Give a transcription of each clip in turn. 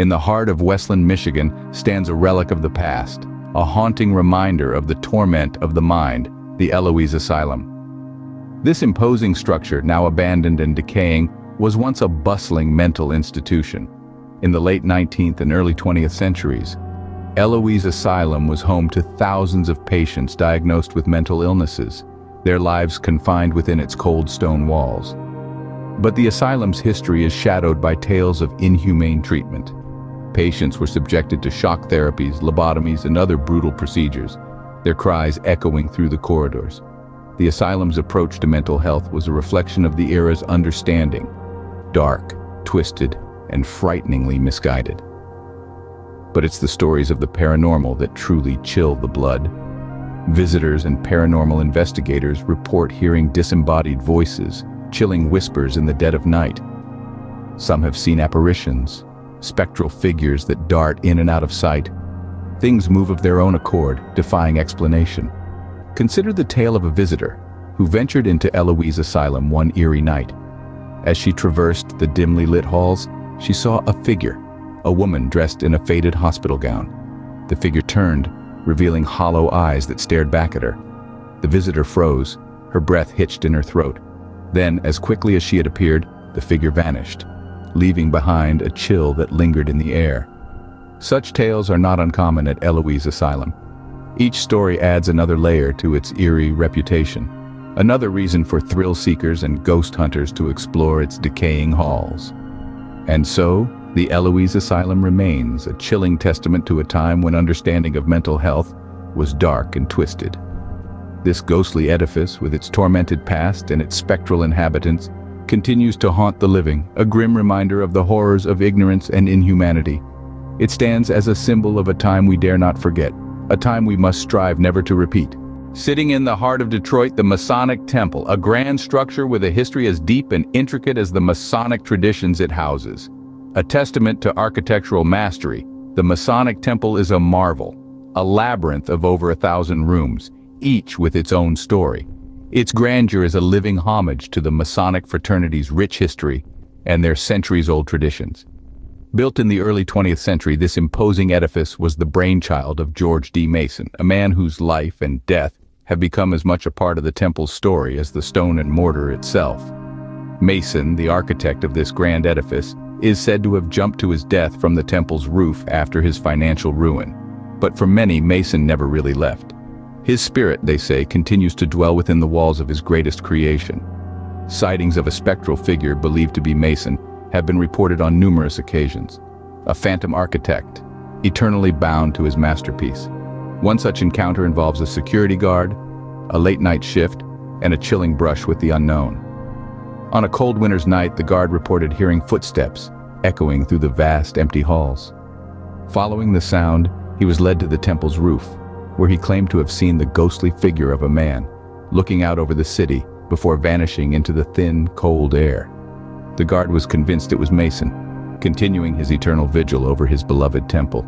In the heart of Westland, Michigan, stands a relic of the past, a haunting reminder of the torment of the mind, the Eloise Asylum. This imposing structure, now abandoned and decaying, was once a bustling mental institution. In the late 19th and early 20th centuries, Eloise Asylum was home to thousands of patients diagnosed with mental illnesses, their lives confined within its cold stone walls. But the asylum's history is shadowed by tales of inhumane treatment. Patients were subjected to shock therapies, lobotomies, and other brutal procedures, their cries echoing through the corridors. The asylum's approach to mental health was a reflection of the era's understanding: dark, twisted, and frighteningly misguided. But it's the stories of the paranormal that truly chill the blood. Visitors and paranormal investigators report hearing disembodied voices, chilling whispers in the dead of night. Some have seen apparitions, spectral figures that dart in and out of sight. Things move of their own accord, defying explanation. Consider the tale of a visitor who ventured into Eloise Asylum one eerie night. As she traversed the dimly lit halls, she saw a figure, a woman dressed in a faded hospital gown. The figure turned, revealing hollow eyes that stared back at her. The visitor froze, her breath hitched in her throat. Then, as quickly as she had appeared, the figure vanished, leaving behind a chill that lingered in the air. Such tales are not uncommon at Eloise Asylum. Each story adds another layer to its eerie reputation, another reason for thrill seekers and ghost hunters to explore its decaying halls. And so, the Eloise Asylum remains a chilling testament to a time when understanding of mental health was dark and twisted. This ghostly edifice, with its tormented past and its spectral inhabitants, continues to haunt the living, a grim reminder of the horrors of ignorance and inhumanity. It stands as a symbol of a time we dare not forget, a time we must strive never to repeat. Sitting in the heart of Detroit, the Masonic Temple, a grand structure with a history as deep and intricate as the Masonic traditions it houses. A testament to architectural mastery, the Masonic Temple is a marvel, a labyrinth of over 1,000 rooms, each with its own story. Its grandeur is a living homage to the Masonic fraternity's rich history and their centuries-old traditions. Built in the early 20th century, this imposing edifice was the brainchild of George D. Mason, a man whose life and death have become as much a part of the temple's story as the stone and mortar itself. Mason, the architect of this grand edifice, is said to have jumped to his death from the temple's roof after his financial ruin. But for many, Mason never really left. His spirit, they say, continues to dwell within the walls of his greatest creation. Sightings of a spectral figure believed to be Mason have been reported on numerous occasions. A phantom architect, eternally bound to his masterpiece. One such encounter involves a security guard, a late-night shift, and a chilling brush with the unknown. On a cold winter's night, the guard reported hearing footsteps echoing through the vast, empty halls. Following the sound, he was led to the temple's roof, where he claimed to have seen the ghostly figure of a man, looking out over the city before vanishing into the thin, cold air. The guard was convinced it was Mason, continuing his eternal vigil over his beloved temple.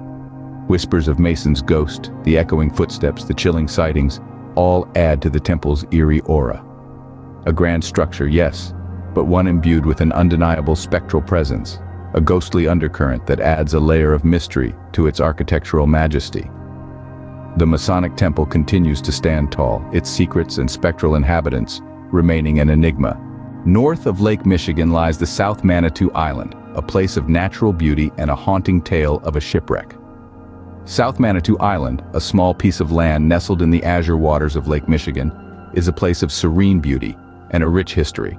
Whispers of Mason's ghost, the echoing footsteps, the chilling sightings, all add to the temple's eerie aura. A grand structure, yes, but one imbued with an undeniable spectral presence, a ghostly undercurrent that adds a layer of mystery to its architectural majesty. The Masonic Temple continues to stand tall, its secrets and spectral inhabitants remaining an enigma. North of Lake Michigan lies the South Manitou Island, a place of natural beauty and a haunting tale of a shipwreck. South Manitou Island, a small piece of land nestled in the azure waters of Lake Michigan, is a place of serene beauty and a rich history.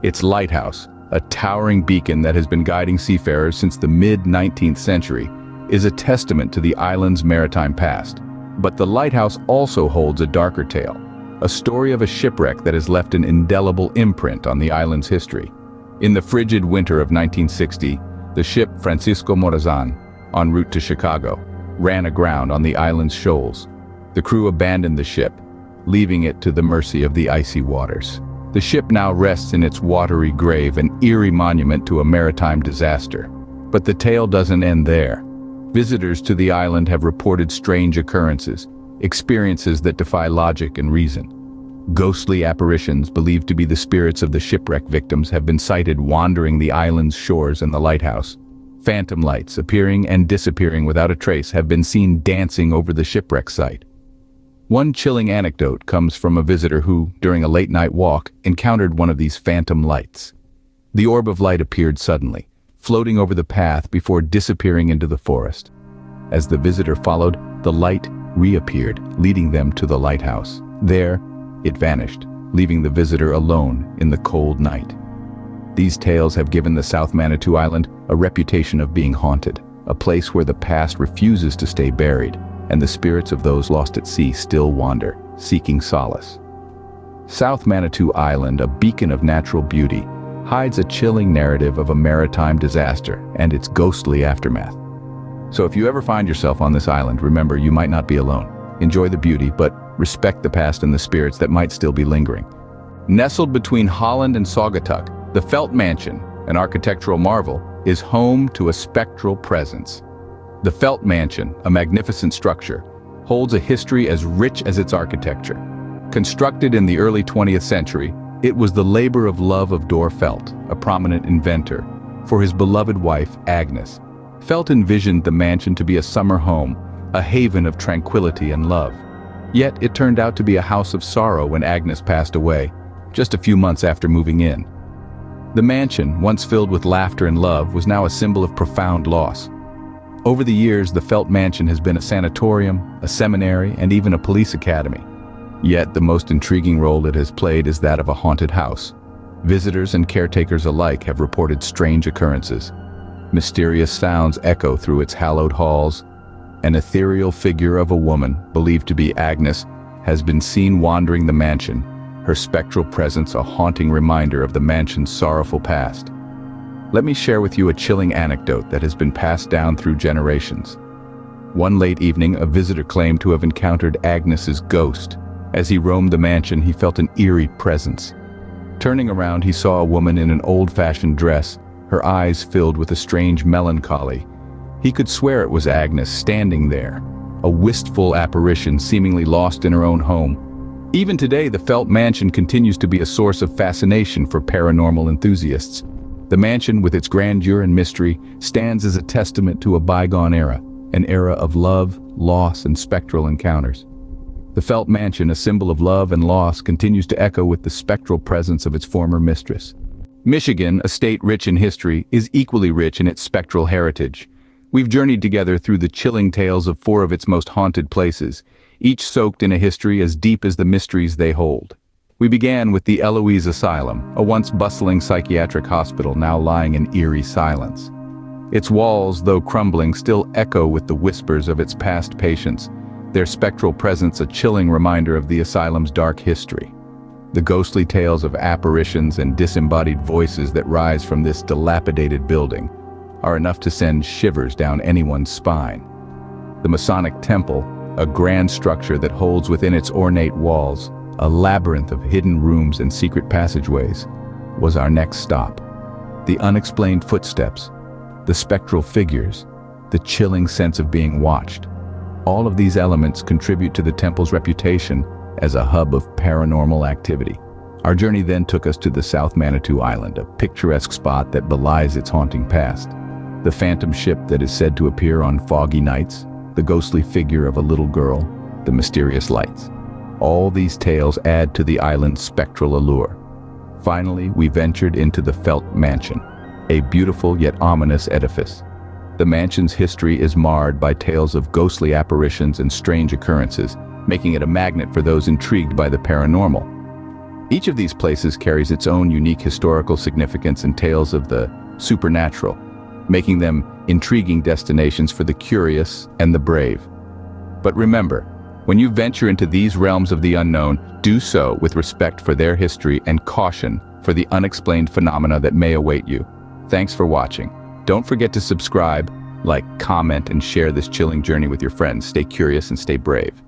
Its lighthouse, a towering beacon that has been guiding seafarers since the mid-19th century, is a testament to the island's maritime past. But the lighthouse also holds a darker tale, a story of a shipwreck that has left an indelible imprint on the island's history. In the frigid winter of 1960, the ship Francisco Morazan, en route to Chicago, ran aground on the island's shoals. The crew abandoned the ship, leaving it to the mercy of the icy waters. The ship now rests in its watery grave, an eerie monument to a maritime disaster. But the tale doesn't end there. Visitors to the island have reported strange occurrences, experiences that defy logic and reason. Ghostly apparitions believed to be the spirits of the shipwreck victims have been sighted wandering the island's shores and the lighthouse. Phantom lights, appearing and disappearing without a trace, have been seen dancing over the shipwreck site. One chilling anecdote comes from a visitor who, during a late-night walk, encountered one of these phantom lights. The orb of light appeared suddenly, floating over the path before disappearing into the forest. As the visitor followed, the light reappeared, leading them to the lighthouse. There, it vanished, leaving the visitor alone in the cold night. These tales have given the South Manitou Island a reputation of being haunted, a place where the past refuses to stay buried, and the spirits of those lost at sea still wander, seeking solace. South Manitou Island, a beacon of natural beauty, hides a chilling narrative of a maritime disaster and its ghostly aftermath. So if you ever find yourself on this island, remember you might not be alone. Enjoy the beauty, but respect the past and the spirits that might still be lingering. Nestled between Holland and Saugatuck, the Felt Mansion, an architectural marvel, is home to a spectral presence. The Felt Mansion, a magnificent structure, holds a history as rich as its architecture. Constructed in the early 20th century, it was the labor of love of Dor Felt, a prominent inventor, for his beloved wife, Agnes. Felt envisioned the mansion to be a summer home, a haven of tranquility and love. Yet it turned out to be a house of sorrow when Agnes passed away, just a few months after moving in. The mansion, once filled with laughter and love, was now a symbol of profound loss. Over the years, the Felt Mansion has been a sanatorium, a seminary, and even a police academy. Yet the most intriguing role it has played is that of a haunted house. Visitors and caretakers alike have reported strange occurrences. Mysterious sounds echo through its hallowed halls. An ethereal figure of a woman, believed to be Agnes, has been seen wandering the mansion, her spectral presence a haunting reminder of the mansion's sorrowful past. Let me share with you a chilling anecdote that has been passed down through generations. One late evening, a visitor claimed to have encountered Agnes's ghost. As he roamed the mansion, he felt an eerie presence. Turning around, he saw a woman in an old-fashioned dress, her eyes filled with a strange melancholy. He could swear it was Agnes standing there, a wistful apparition seemingly lost in her own home. Even today, the Felt Mansion continues to be a source of fascination for paranormal enthusiasts. The mansion, with its grandeur and mystery, stands as a testament to a bygone era, an era of love, loss, and spectral encounters. The Felt Mansion, a symbol of love and loss, continues to echo with the spectral presence of its former mistress. Michigan, a state rich in history, is equally rich in its spectral heritage. We've journeyed together through the chilling tales of 4 of its most haunted places, each soaked in a history as deep as the mysteries they hold. We began with the Eloise Asylum, a once bustling psychiatric hospital now lying in eerie silence. Its walls, though crumbling, still echo with the whispers of its past patients, their spectral presence a chilling reminder of the asylum's dark history. The ghostly tales of apparitions and disembodied voices that rise from this dilapidated building are enough to send shivers down anyone's spine. The Masonic Temple, a grand structure that holds within its ornate walls a labyrinth of hidden rooms and secret passageways, was our next stop. The unexplained footsteps, the spectral figures, the chilling sense of being watched. All of these elements contribute to the temple's reputation as a hub of paranormal activity. Our journey then took us to the South Manitou Island, a picturesque spot that belies its haunting past. The phantom ship that is said to appear on foggy nights, the ghostly figure of a little girl, the mysterious lights. All these tales add to the island's spectral allure. Finally, we ventured into the Felt Mansion, a beautiful yet ominous edifice. The mansion's history is marred by tales of ghostly apparitions and strange occurrences, making it a magnet for those intrigued by the paranormal. Each of these places carries its own unique historical significance and tales of the supernatural, making them intriguing destinations for the curious and the brave. But remember, when you venture into these realms of the unknown, do so with respect for their history and caution for the unexplained phenomena that may await you. Thanks for watching. Don't forget to subscribe, like, comment, and share this chilling journey with your friends. Stay curious and stay brave.